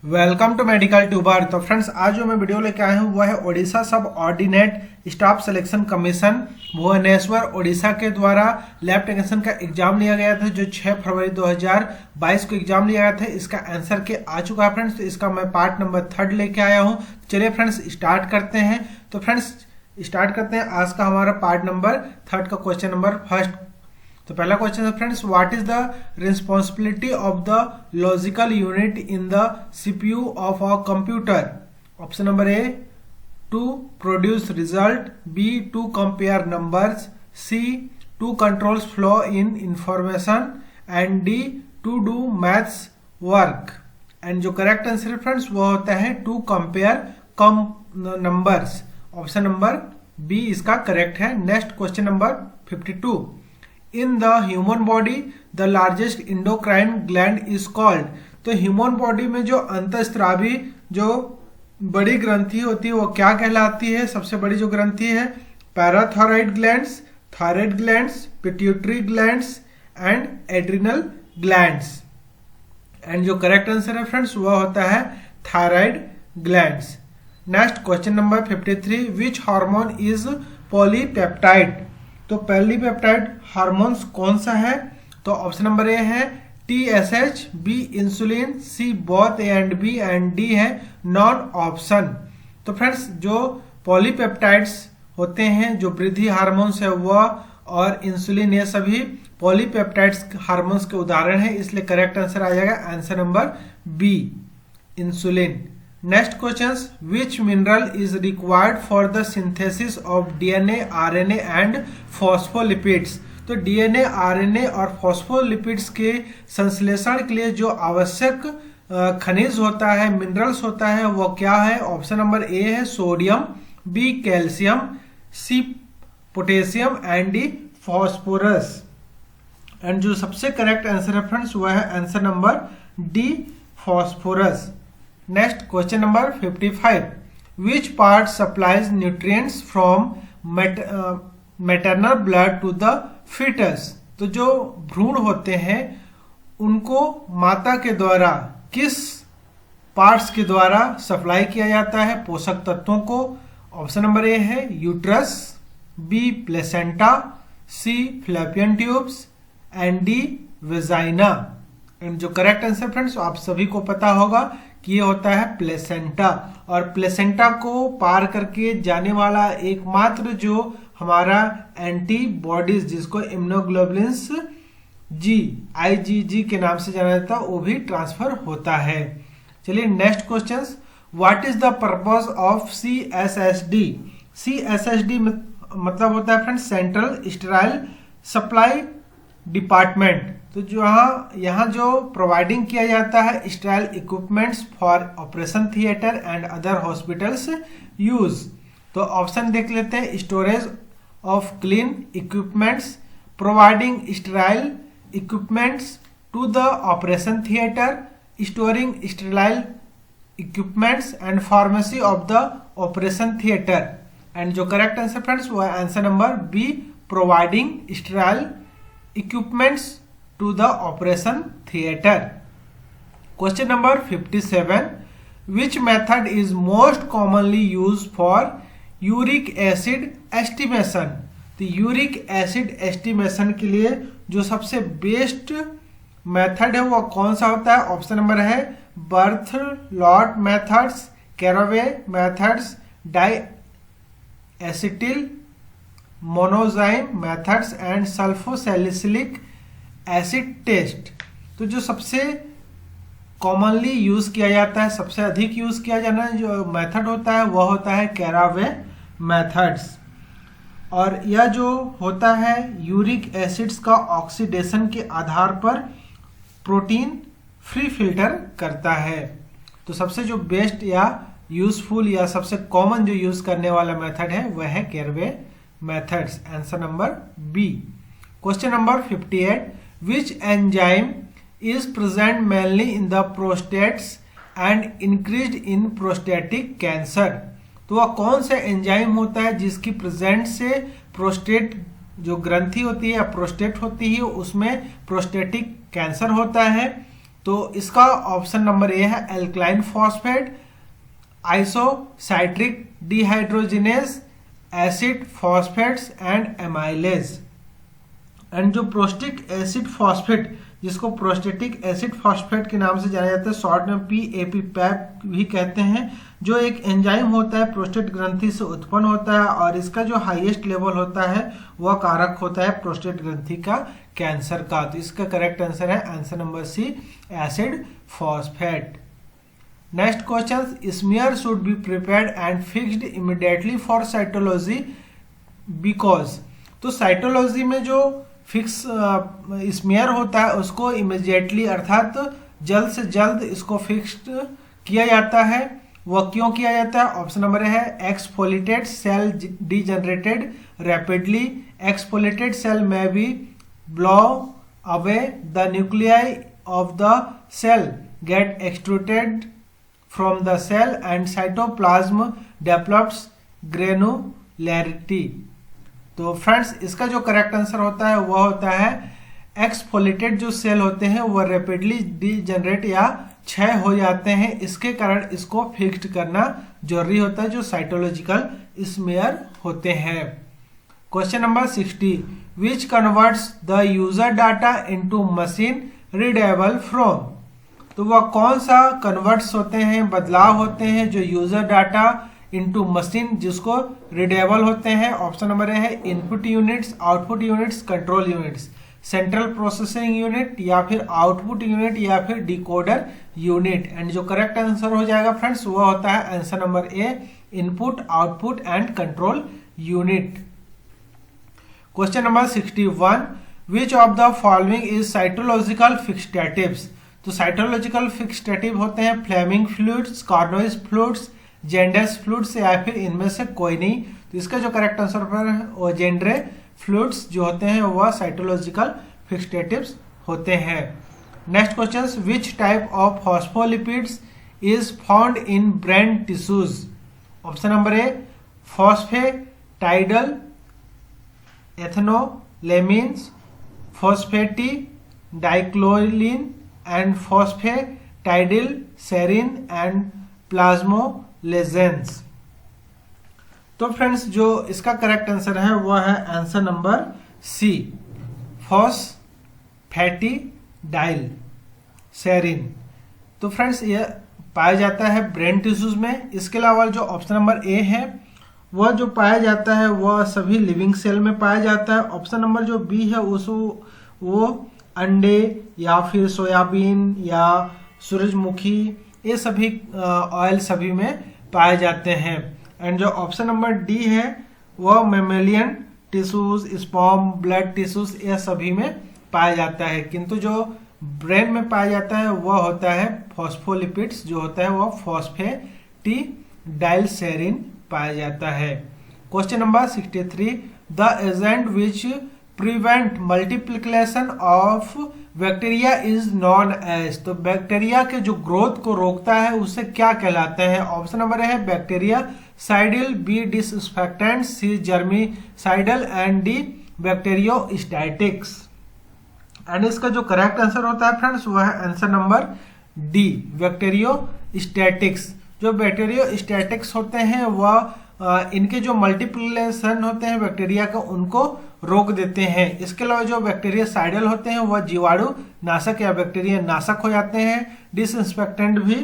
Welcome to medical tuber. तो friends, आज जो मैं वीडियो लेके आया हूँ वह है Odisha subordinate staff selection commission Bhubaneswar Odisha के द्वारा लैब टेक्नीशियन का एग्जाम लिया गया था, जो 6 फरवरी 2022 को एग्जाम लिया गया था। इसका आंसर के आ चुका है फ्रेंड्स। तो इसका मैं पार्ट नंबर 3 लेके आया हूँ। चलिए फ्रेंड्स स्टार्ट करते हैं। तो फ्रेंड्स स्टार्ट करते हैं आज का हमारा पार्ट नंबर 3 का क्वेश्चन नंबर फर्स्ट। तो पहला क्वेश्चन है friends, what is the responsibility of the logical unit in the CPU of a computer? Option number A, to produce result, B to compare numbers, C to controls flow in information and D to do maths work. And जो correct answer है friends वो होता है to compare numbers. Option number B इसका correct है। Next question number 52, in the human body the largest endocrine gland is called. तो human body में जो अंतःस्रावी जो बड़ी ग्रंथि होती है वो क्या कहलाती है? सबसे बड़ी जो ग्रंथि है parathyroid glands, thyroid glands, pituitary glands and adrenal glands. And जो करेक्ट आंसर है फ्रेंड्स वो होता है thyroid glands. Next question number 53, which hormone is polypeptide? तो पॉलीपेप्टाइड हार्मोन्स कौन सा है? तो ऑप्शन नंबर ए है TSH, B insulin, C both A and B and D है नॉन ऑप्शन। तो फ्रेंड्स जो पॉलीपेप्टाइड्स होते हैं, जो वृद्धि हार्मोन्स है वह और इंसुलिन, ये सभी पॉलीपेप्टाइड्स हार्मोन्स के उदाहरण है, इसलिए करेक्ट आंसर आ जाएगा answer number B, insulin. Next question, which mineral is required for the synthesis of DNA, RNA and phospholipids? तो DNA, RNA और फॉस्फोलिपिड्स के संश्लेषण के लिए जो आवश्यक खनिज होता है, मिनरल्स होता है, वो क्या है? ऑप्शन नंबर ए है sodium, B calcium, C potassium and D phosphorus. And जो सबसे करेक्ट आंसर है फ्रेंड्स वह है answer number D, phosphorus. Next question number 55, which part supplies nutrients from maternal blood to the foetus? तो जो भ्रूण होते हैं उनको माता के द्वारा किस पार्ट्स के द्वारा सप्लाई किया जाता है पोषक तत्वों को? ऑप्शन नंबर ए है uterus, B placenta, C fallopian tubes and D vagina. And जो करेक्ट आंसर फ्रेंड्स आप सभी को पता होगा कि ये होता है प्लेसेंटा। और प्लेसेंटा को पार करके जाने वाला एकमात्र जो हमारा एंटीबॉडीज, जिसको इम्यूनोग्लोबुलिन्स जी, IgG के नाम से जाना जाता है, वो भी ट्रांसफर होता है। चलिए next question, what is the purpose of CSSD? CSSD मतलब होता है friends central sterile supply department. तो जो यहाँ जो प्रोवाइडिंग किया जाता है sterile equipments for operation theatre and other hospitals use. तो ऑप्शन देख लेते हैं, storage of clean equipments, providing sterile equipments to the operation theatre, storing sterile equipments and pharmacy of the operation theatre. And जो correct answer friends वो है answer number B, providing sterile equipments to the operation theater. Question number 57, which method is most commonly used for uric acid estimation? तो uric acid estimation के लिए जो सबसे best method है वो कौन सा होता है? ऑप्शन नंबर है birth lot methods, कैरोवे methods, die acetyl मोनोजाइम methods and सल्फोसैलिसिलिक acid test. तो जो सबसे कॉमनली यूज किया जाता है, सबसे अधिक यूज किया जाना जो मेथड होता है वह होता है कैरावे मेथड्स। और यह जो होता है यूरिक एसिड्स का ऑक्सीडेशन के आधार पर प्रोटीन फ्री फिल्टर करता है। तो सबसे जो बेस्ट या यूजफुल या सबसे कॉमन जो यूज करने वाला मेथड है वह है caraway methods. Answer number B. Question number 58, which enzyme is present mainly in the prostates and increased in prostatic cancer? तो वह कौन सा एंजाइम होता है जिसकी प्रेजेंट से प्रोस्टेट जो ग्रंथि होती है या प्रोस्टेट होती है उसमें प्रोस्टेटिक कैंसर होता है? तो इसका ऑप्शन नंबर ए है alkaline phosphatase, isocitric dehydrogenase, acid phosphatase and amylase. And जो प्रोस्टिक एसिड फॉस्फेट, जिसको प्रोस्टेटिक एसिड फॉस्फेट के नाम से जाना जाता है, शॉर्ट में PAP पैप भी कहते हैं, जो एक एंजाइम होता है प्रोस्टेट ग्रंथि से उत्पन्न होता है और इसका जो हाईएस्ट लेवल होता है वह कारक होता है प्रोस्टेट ग्रंथि का कैंसर का। तो इसका करेक्ट आंसर है answer number C, acid phosphate. Next question, smear should be prepared and fixed immediately for cytology because. तो साइटोलॉजी में जो फिक्स स्मीयर होता है उसको इमीडिएटली अर्थात जल्द से जल्द इसको फिक्स्ड किया जाता है। वह क्यों किया जाता है? ऑप्शन नंबर है exfoliated cell degenerated rapidly, exfoliated cell में B blow away the nuclei of the cell get extruded from the cell and cytoplasm develops granularity. तो फ्रेंड्स इसका जो करेक्ट आंसर होता है वह होता है एक्सफोलिएटेड जो सेल होते हैं वह रैपिडली डीजनरेट या क्षय हो जाते हैं, इसके कारण इसको फिक्स्ड करना जरूरी होता है जो साइटोलॉजिकल स्मीयर होते हैं। Question number 60, which converts the user data into machine readable from. तो वह कौन सा कन्वर्ट्स होते हैं, बदलाव होते हैं जो यूजर डाटा इनटू मशीन जिसको रीडेबल होते हैं। ऑप्शन नंबर है input units, output units, control units, central processing unit या फिर आउटपुट यूनिट या फिर डिकोडर यूनिट। एंड जो करेक्ट आंसर हो जाएगा फ्रेंड्स वह होता है answer number A, input output and control unit. Question number 61, which of the following is cytological fixatives. तो साइटोलॉजिकल फिक्सटेटिव होते हैं Flemming fluids, Carnoy's fluids, genders fluids या फिर इनमें से कोई नहीं। तो इसका जो करेक्ट आंसर है वो जेंडरे फ्लूइड्स जो होते हैं वह साइटोलॉजिकल फिक्सटेटिव्स होते हैं। Next question, which type of phospholipids is found in brain tissues. Option number A phosphatidyl ethanolamines, phosphatidyl choline and phosphatidyl serine and plasmalogens. तो फ्रेंड्स जो इसका करेक्ट आंसर है वह है answer number C, phosphatidyl serine. तो friends ये पाया जाता है ब्रेन टिश्यूज में। इसके अलावा जो ऑप्शन नंबर ए है वह जो पाया जाता है वह सभी लिविंग सेल में पाया जाता है। ऑप्शन नंबर जो बी है वो अंडे या फिर सोयाबीन या सूरजमुखी ये सभी ऑयल सभी में पाए जाते हैं। एंड जो ऑप्शन नंबर डी है वह mammalian tissues, sperm, blood tissues ये सभी में पाया जाता है, किंतु जो ब्रेन में पाया जाता है वह होता है फॉस्फोलिपिड्स जो होता है वह फॉस्फेटिडाइल सेरिन पाया जाता है। Question number 63, the agent which prevent multiplication of bacteria is known as. तो बैक्टीरिया के जो ग्रोथ को रोकता है उसे क्या कहलाते हैं? ऑप्शन नंबर है bactericidal, B disinfectant, C germicidal and D bacteriostatics. And इसका जो करेक्ट आंसर होता है फ्रेंड्स वह है आंसर नंबर डी, बैक्टीरियोस्टैटिक्स। जो बैक्टीरियोस्टैटिक्स होते हैं वह इनके जो मल्टीप्लिकेशन होते हैं बैक्टीरिया का उनको रोक देते हैं। इसके अलावा जो बैक्टीरिया साइडल होते हैं वह जीवाणु नाशक या बैक्टीरिया नाशक हो जाते हैं। डिसइंफेक्टेंट भी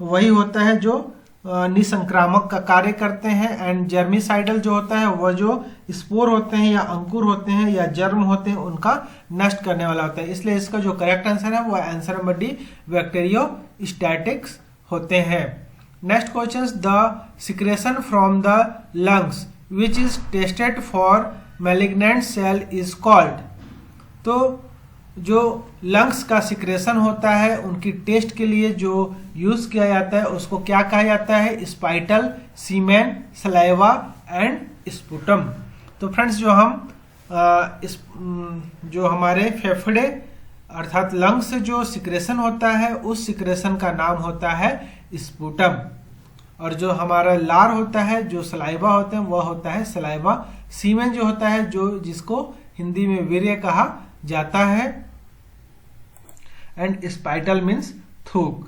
वही होता है जो निसंक्रामक का कार्य करते हैं। एंड जर्मीसाइडल जो होता है वह जो स्पोर होते हैं या अंकुर होते हैं या जर्म होते हैं उनका नष्ट करने वाला होता है। इसलिए इसका जो करेक्ट आंसर है वह आंसर नंबर डी, बैक्टीरियोस्टैटिक्स होते हैं। Next question, the secretion from the lungs which is tested for malignant cell is called. तो जो लंग्स का सिक्रेशन होता है उनकी टेस्ट के लिए जो यूज किया जाता है उसको क्या कहा जाता है? स्पाइटल, सीमेन, सलाइवा एंड स्पुटम। तो फ्रेंड्स जो हमारे फेफड़े अर्थात लंग्स से जो सिक्रेशन होता है उस सिक्रेशन का नाम होता है स्पुटम। और जो हमारा लार होता है, जो सलाइवा होते हैं वह होता है सलाइवा। सीमेन जो होता है जो जिसको हिंदी में वीर्य कहा जाता है। एंड स्पाइटल मीन्स थूक।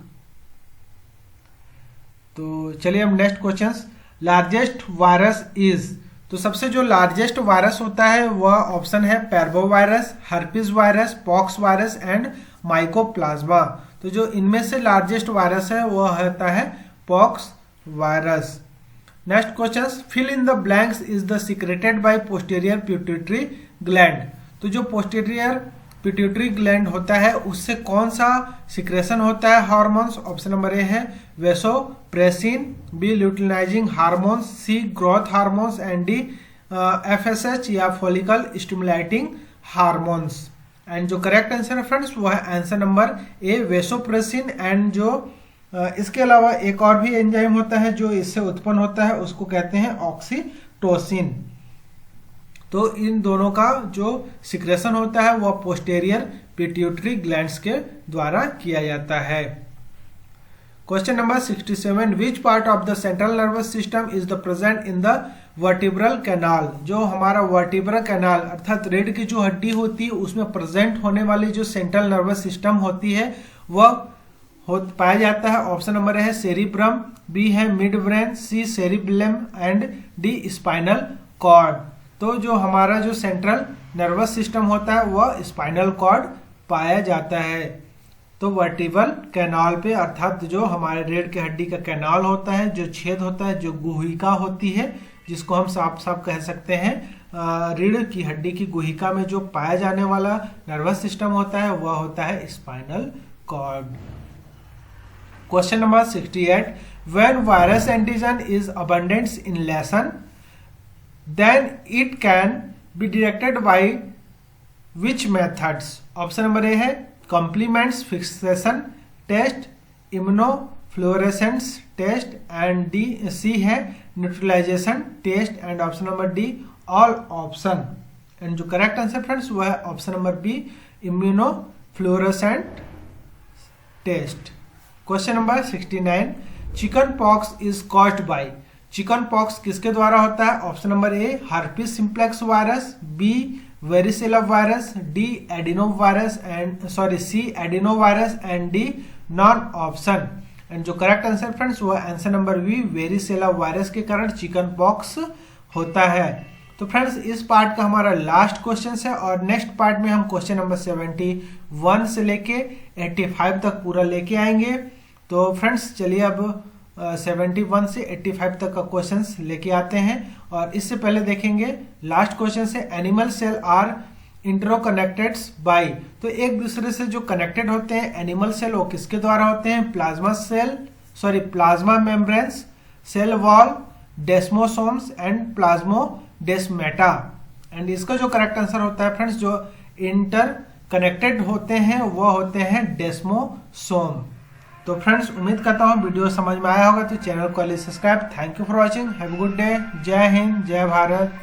तो चलिए अब next question, largest virus is. तो सबसे जो लार्जेस्ट वायरस होता है वह ऑप्शन है parvovirus, herpes virus, pox virus and mycoplasma. तो जो इनमें से लार्जेस्ट वायरस है वह होता है pox virus. Next question, fill in the blanks is the secreted by posterior pituitary gland. तो जो पोस्टीरियर पिट्यूटरी ग्लैंड होता है उससे कौन सा सिक्रेशन होता है हार्मोन्स? ऑप्शन नंबर ए है vasopressin, B luteinizing hormones, C growth hormones and D FSH या फॉलिकल स्टिमुलेटिंग हार्मोन्स। एंड जो करेक्ट आंसर है फ्रेंड्स वो है answer number A vasopressin. And जो इसके अलावा एक और भी एंजाइम होता है जो इससे उत्पन्न होता है उसको कहते हैं ऑक्सीटोसिन। तो इन दोनों का जो सिक्रेशन होता है वह पोस्टीरियर पिट्यूटरी ग्लैंड्स के द्वारा किया जाता है। Question number 67, which part of the central nervous system is the present in the vertebral canal. जो हमारा वर्टिब्रल कैनाल अर्थात रीढ़ की जो हड्डी होती है उसमें प्रेजेंट होने वाली जो सेंट्रल नर्वस सिस्टम होती है वह पाया जाता है। ऑप्शन नंबर है सेरिब्रम, बी है mid brain, C cerebellum and D spinal cord. तो जो हमारा जो सेंट्रल नर्वस सिस्टम होता है वह स्पाइनल कॉर्ड पाया जाता है। तो वर्टिब्रल कैनाल पे अर्थात जो हमारे रीढ़ की हड्डी का कैनाल होता है, जो छेद होता है, जो गुहिका होती है, जिसको हम साफ साफ कह सकते हैं रीढ़ की हड्डी की गुहिका में जो पाया जाने वाला नर्वस सिस्टम होता है वह होता है spinal cord. Question number 68, when virus antigen is abundant in lesion then it can be directed by which methods? Option number A है complements fixation test, immunofluorescence test and D C है neutralization test and option number D all option. And जो correct answer friends वो है option number B immunofluorescent test. Question number 69, chickenpox is caused by. Chickenpox किसके द्वारा होता है? Option number A herpes simplex virus, B varicella virus, D adenovirus and C adenovirus and D none option. And जो correct answer friends वो answer number B varicella virus के कारण chicken pox होता है। तो फ्रेंड्स इस पार्ट का हमारा लास्ट क्वेश्चन है और नेक्स्ट पार्ट में हम क्वेश्चन नंबर 71 से लेके 85 तक पूरा लेके आएंगे। तो फ्रेंड्स चलिए अब 71 से 85 तक का क्वेश्चंस लेके आते हैं और इससे पहले देखेंगे लास्ट क्वेश्चन से animal cell are interconnected by. तो एक दूसरे से जो कनेक्टेड होते हैं एनिमल सेल वो किसके द्वारा होते हैं? Plasma membranes, cell wall, desmosomes and plasmodesmata. And इसका जो करेक्ट आंसर होता है फ्रेंड्स जो इंटर कनेक्टेड होते हैं वो होते हैं डेस्मोसोम। तो फ्रेंड्स उम्मीद करता हूँ वीडियो समझ में आया होगा। तो चैनल को subscribe. Thank you for watching, have a good day. जय हिंद, जय भारत।